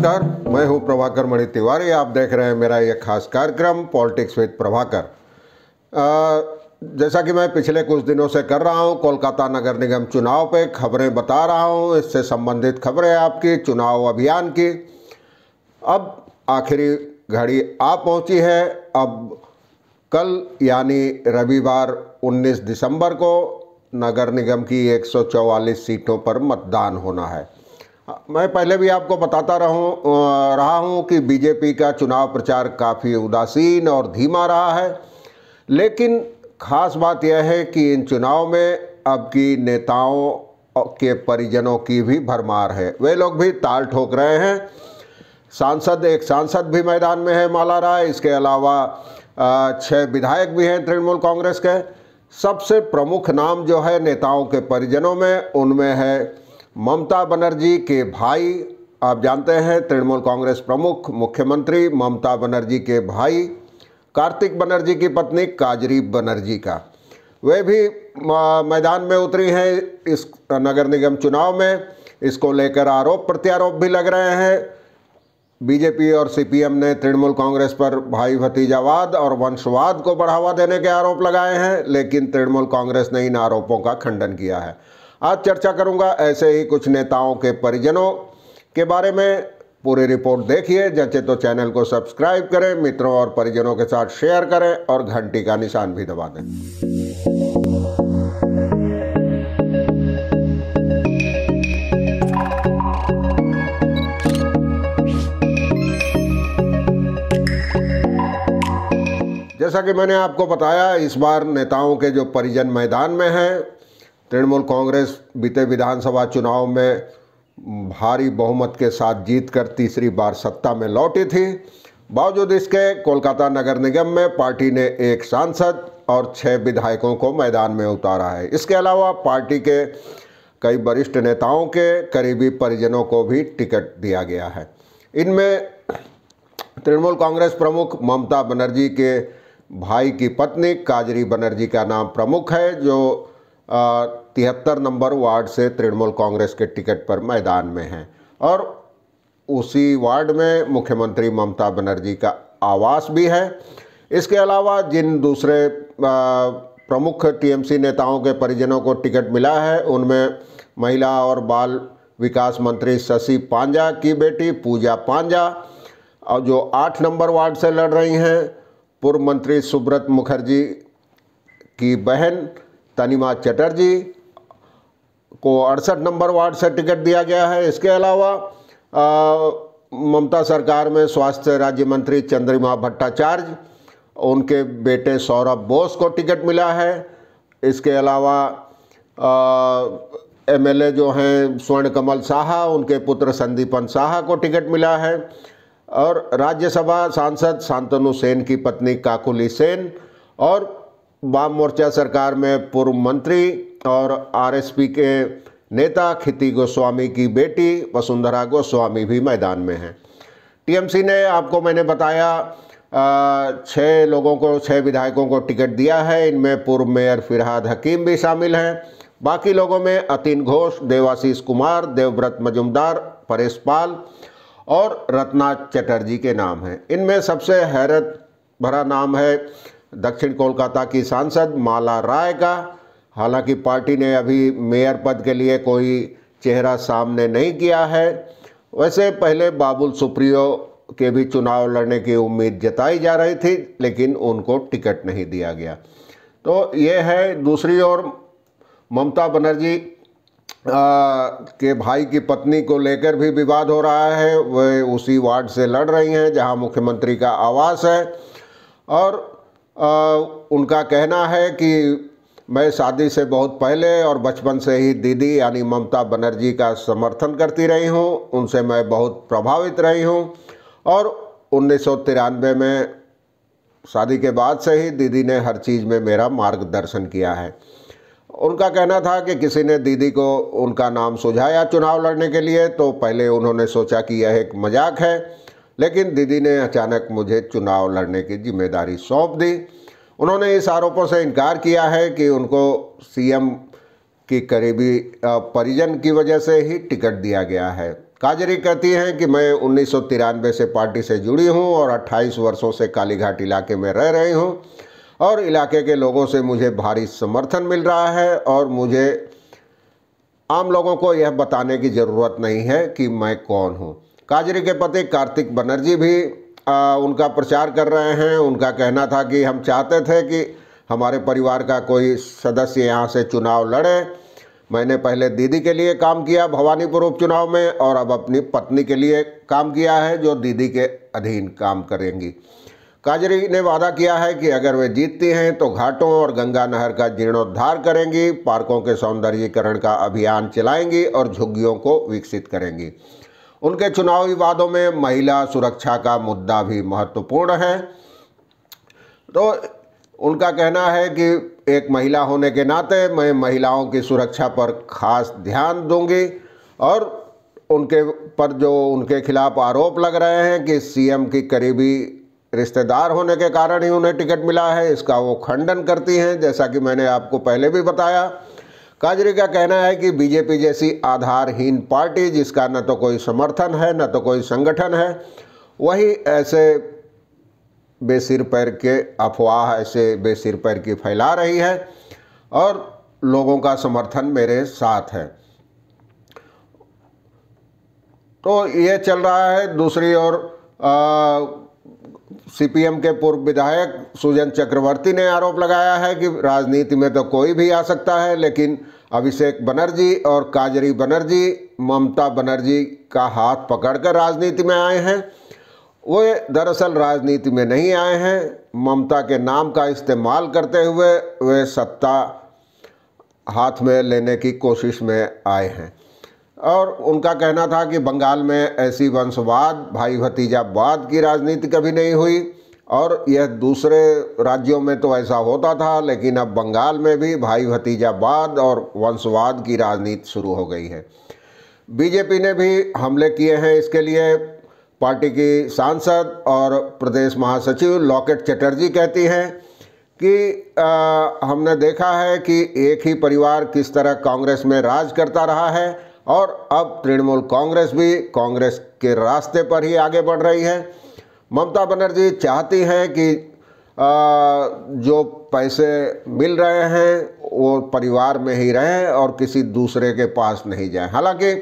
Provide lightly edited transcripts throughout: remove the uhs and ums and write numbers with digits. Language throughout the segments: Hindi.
नमस्कार, मैं हूं प्रभाकर मणि तिवारी। आप देख रहे हैं मेरा ये खास कार्यक्रम पॉलिटिक्स विद प्रभाकर। जैसा कि मैं पिछले कुछ दिनों से कर रहा हूं, कोलकाता नगर निगम चुनाव पे खबरें बता रहा हूं, इससे संबंधित खबरें आपकी चुनाव अभियान की। अब आखिरी घड़ी आ पहुंची है। अब कल यानी रविवार 19 दिसंबर को नगर निगम की 144 सीटों पर मतदान होना है। मैं पहले भी आपको बताता रहा हूं कि बीजेपी का चुनाव प्रचार काफ़ी उदासीन और धीमा रहा है, लेकिन खास बात यह है कि इन चुनाव में अब की नेताओं के परिजनों की भी भरमार है। वे लोग भी ताल ठोक रहे हैं। एक सांसद भी मैदान में है, माला राय। इसके अलावा 6 विधायक भी हैं तृणमूल कांग्रेस के। सबसे प्रमुख नाम जो है नेताओं के परिजनों में, उनमें है ममता बनर्जी के भाई। आप जानते हैं तृणमूल कांग्रेस प्रमुख मुख्यमंत्री ममता बनर्जी के भाई कार्तिक बनर्जी की पत्नी काजरी बनर्जी का, वे भी मैदान में उतरी हैं इस नगर निगम चुनाव में। इसको लेकर आरोप प्रत्यारोप भी लग रहे हैं। बीजेपी और सीपीएम ने तृणमूल कांग्रेस पर भाई भतीजावाद और वंशवाद को बढ़ावा देने के आरोप लगाए हैं, लेकिन तृणमूल कांग्रेस ने इन आरोपों का खंडन किया है। आज चर्चा करूंगा ऐसे ही कुछ नेताओं के परिजनों के बारे में। पूरी रिपोर्ट देखिए। जैसे तो चैनल को सब्सक्राइब करें, मित्रों और परिजनों के साथ शेयर करें और घंटी का निशान भी दबा दें। जैसा कि मैंने आपको बताया, इस बार नेताओं के जो परिजन मैदान में हैं। तृणमूल कांग्रेस बीते विधानसभा चुनाव में भारी बहुमत के साथ जीतकर तीसरी बार सत्ता में लौटी थी। बावजूद इसके कोलकाता नगर निगम में पार्टी ने 1 सांसद और 6 विधायकों को मैदान में उतारा है। इसके अलावा पार्टी के कई वरिष्ठ नेताओं के करीबी परिजनों को भी टिकट दिया गया है। इनमें तृणमूल कांग्रेस प्रमुख ममता बनर्जी के भाई की पत्नी काजरी बनर्जी का नाम प्रमुख है, जो 73 नंबर वार्ड से तृणमूल कांग्रेस के टिकट पर मैदान में हैं और उसी वार्ड में मुख्यमंत्री ममता बनर्जी का आवास भी है। इसके अलावा जिन दूसरे प्रमुख टीएमसी नेताओं के परिजनों को टिकट मिला है, उनमें महिला और बाल विकास मंत्री शशि पांजा की बेटी पूजा पांजा, और जो 8 नंबर वार्ड से लड़ रही हैं, पूर्व मंत्री सुब्रत मुखर्जी की बहन तनिमा चटर्जी को 68 नंबर वार्ड से टिकट दिया गया है। इसके अलावा ममता सरकार में स्वास्थ्य राज्य मंत्री चंद्रिमा भट्टाचार्य, उनके बेटे सौरभ बोस को टिकट मिला है। इसके अलावा एमएलए जो हैं स्वर्ण कमल साहा, उनके पुत्र संदीपन साहा को टिकट मिला है। और राज्यसभा सांसद शांतनु सेन की पत्नी काकुली सेन और वाम मोर्चा सरकार में पूर्व मंत्री और आरएसपी के नेता खिति गोस्वामी की बेटी वसुंधरा गोस्वामी भी मैदान में हैं। टीएमसी ने, आपको मैंने बताया, 6 विधायकों को टिकट दिया है। इनमें पूर्व मेयर फिरहाद हकीम भी शामिल हैं। बाकी लोगों में अतीन घोष, देवाशीष कुमार, देवव्रत मजुमदार, परेश पाल और रत्ना चटर्जी के नाम हैं। इनमें सबसे हैरत भरा नाम है दक्षिण कोलकाता की सांसद माला राय का। हालांकि पार्टी ने अभी मेयर पद के लिए कोई चेहरा सामने नहीं किया है। वैसे पहले बाबुल सुप्रियो के भी चुनाव लड़ने की उम्मीद जताई जा रही थी, लेकिन उनको टिकट नहीं दिया गया। तो ये है। दूसरी ओर ममता बनर्जी के भाई की पत्नी को लेकर भी विवाद हो रहा है। वे उसी वार्ड से लड़ रही हैं जहां मुख्यमंत्री का आवास है और उनका कहना है कि मैं शादी से बहुत पहले और बचपन से ही दीदी यानी ममता बनर्जी का समर्थन करती रही हूं। उनसे मैं बहुत प्रभावित रही हूं और 1993 में शादी के बाद से ही दीदी ने हर चीज़ में मेरा मार्गदर्शन किया है। उनका कहना था कि किसी ने दीदी को उनका नाम सुझाया चुनाव लड़ने के लिए, तो पहले उन्होंने सोचा कि यह एक मजाक है, लेकिन दीदी ने अचानक मुझे चुनाव लड़ने की जिम्मेदारी सौंप दी। उन्होंने इस आरोपों से इनकार किया है कि उनको सीएम की करीबी परिजन की वजह से ही टिकट दिया गया है। काजरी कहती हैं कि मैं 1993 से पार्टी से जुड़ी हूं और 28 वर्षों से कालीघाट इलाके में रह रही हूं और इलाके के लोगों से मुझे भारी समर्थन मिल रहा है और मुझे आम लोगों को यह बताने की ज़रूरत नहीं है कि मैं कौन हूं। काजरी के पति कार्तिक बनर्जी भी उनका प्रचार कर रहे हैं। उनका कहना था कि हम चाहते थे कि हमारे परिवार का कोई सदस्य यहाँ से चुनाव लड़े। मैंने पहले दीदी के लिए काम किया भवानीपुर उपचुनाव में और अब अपनी पत्नी के लिए काम किया है जो दीदी के अधीन काम करेंगी। काजरी ने वादा किया है कि अगर वे जीतती हैं तो घाटों और गंगा नहर का जीर्णोद्धार करेंगी, पार्कों के सौंदर्यीकरण का अभियान चलाएंगी और झुग्गियों को विकसित करेंगी। उनके चुनावी वादों में महिला सुरक्षा का मुद्दा भी महत्वपूर्ण है। तो उनका कहना है कि एक महिला होने के नाते मैं महिलाओं की सुरक्षा पर खास ध्यान दूंगी और उनके पर जो उनके खिलाफ आरोप लग रहे हैं कि सीएम की करीबी रिश्तेदार होने के कारण ही उन्हें टिकट मिला है, इसका वो खंडन करती हैं, जैसा कि मैंने आपको पहले भी बताया। काजरी का कहना है कि बीजेपी जैसी आधारहीन पार्टी जिसका न तो कोई समर्थन है न तो कोई संगठन है, वही ऐसे बेसिर पैर के अफवाह ऐसे बेसिर पैर की फैला रही है और लोगों का समर्थन मेरे साथ है। तो ये चल रहा है। दूसरी ओर सीपीएम के पूर्व विधायक सुजन चक्रवर्ती ने आरोप लगाया है कि राजनीति में तो कोई भी आ सकता है, लेकिन अभिषेक बनर्जी और काजरी बनर्जी ममता बनर्जी का हाथ पकड़कर राजनीति में आए हैं। वे दरअसल राजनीति में नहीं आए हैं, ममता के नाम का इस्तेमाल करते हुए वे सत्ता हाथ में लेने की कोशिश में आए हैं। और उनका कहना था कि बंगाल में ऐसी वंशवाद भाई भतीजावाद की राजनीति कभी नहीं हुई और यह दूसरे राज्यों में तो ऐसा होता था, लेकिन अब बंगाल में भी भाई भतीजावाद और वंशवाद की राजनीति शुरू हो गई है। बीजेपी ने भी हमले किए हैं। इसके लिए पार्टी की सांसद और प्रदेश महासचिव लॉकेट चटर्जी कहती हैं कि हमने देखा है कि एक ही परिवार किस तरह कांग्रेस में राज करता रहा है और अब तृणमूल कांग्रेस भी कांग्रेस के रास्ते पर ही आगे बढ़ रही है। ममता बनर्जी चाहती हैं कि जो पैसे मिल रहे हैं वो परिवार में ही रहें और किसी दूसरे के पास नहीं जाएं। हालांकि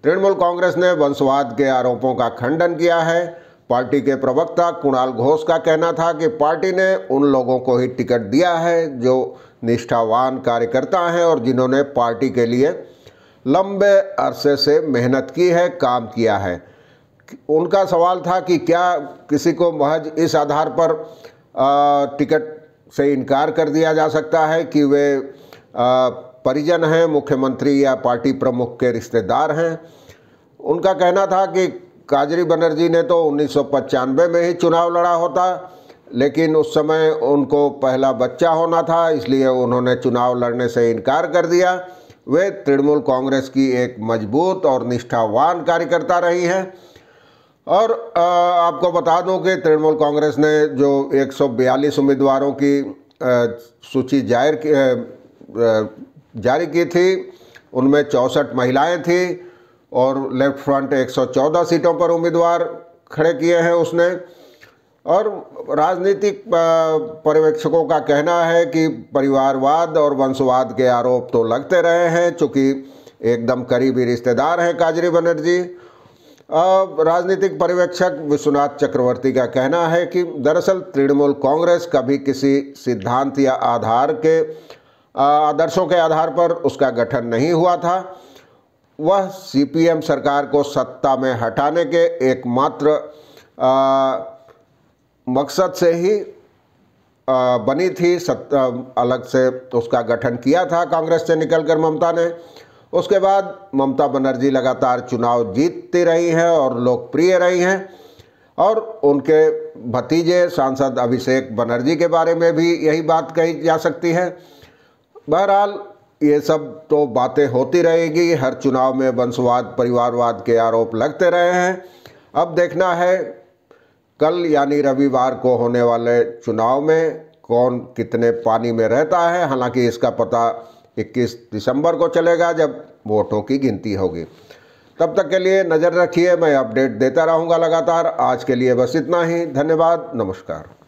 तृणमूल कांग्रेस ने वंशवाद के आरोपों का खंडन किया है। पार्टी के प्रवक्ता कुणाल घोष का कहना था कि पार्टी ने उन लोगों को ही टिकट दिया है जो निष्ठावान कार्यकर्ता हैं और जिन्होंने पार्टी के लिए लंबे अरसे से मेहनत की है, काम किया है। उनका सवाल था कि क्या किसी को महज इस आधार पर टिकट से इनकार कर दिया जा सकता है कि वे परिजन हैं, मुख्यमंत्री या पार्टी प्रमुख के रिश्तेदार हैं। उनका कहना था कि काजरी बनर्जी ने तो 1995 में ही चुनाव लड़ा होता, लेकिन उस समय उनको पहला बच्चा होना था, इसलिए उन्होंने चुनाव लड़ने से इनकार कर दिया। वे तृणमूल कांग्रेस की एक मजबूत और निष्ठावान कार्यकर्ता रही हैं। और आपको बता दूं कि तृणमूल कांग्रेस ने जो 142 उम्मीदवारों की सूची जारी की थी, उनमें 64 महिलाएं थी और लेफ्ट फ्रंट 114 सीटों पर उम्मीदवार खड़े किए हैं उसने। और राजनीतिक पर्यवेक्षकों का कहना है कि परिवारवाद और वंशवाद के आरोप तो लगते रहे हैं, चूँकि एकदम करीबी रिश्तेदार हैं काजरी बनर्जी। राजनीतिक पर्यवेक्षक विश्वनाथ चक्रवर्ती का कहना है कि दरअसल तृणमूल कांग्रेस कभी किसी सिद्धांत या आदर्शों के आधार पर उसका गठन नहीं हुआ था। वह सीपीएम सरकार को सत्ता में हटाने के एकमात्र मकसद से ही बनी थी। अलग से उसका गठन किया था कांग्रेस से निकलकर ममता ने। उसके बाद ममता बनर्जी लगातार चुनाव जीतती रही हैं और लोकप्रिय रही हैं। और उनके भतीजे सांसद अभिषेक बनर्जी के बारे में भी यही बात कही जा सकती है। बहरहाल ये सब तो बातें होती रहेगी। हर चुनाव में वंशवाद परिवारवाद के आरोप लगते रहे हैं। अब देखना है कल यानी रविवार को होने वाले चुनाव में कौन कितने पानी में रहता है। हालांकि इसका पता 21 दिसंबर को चलेगा जब वोटों की गिनती होगी। तब तक के लिए नज़र रखिए, मैं अपडेट देता रहूँगा लगातार। आज के लिए बस इतना ही, धन्यवाद, नमस्कार।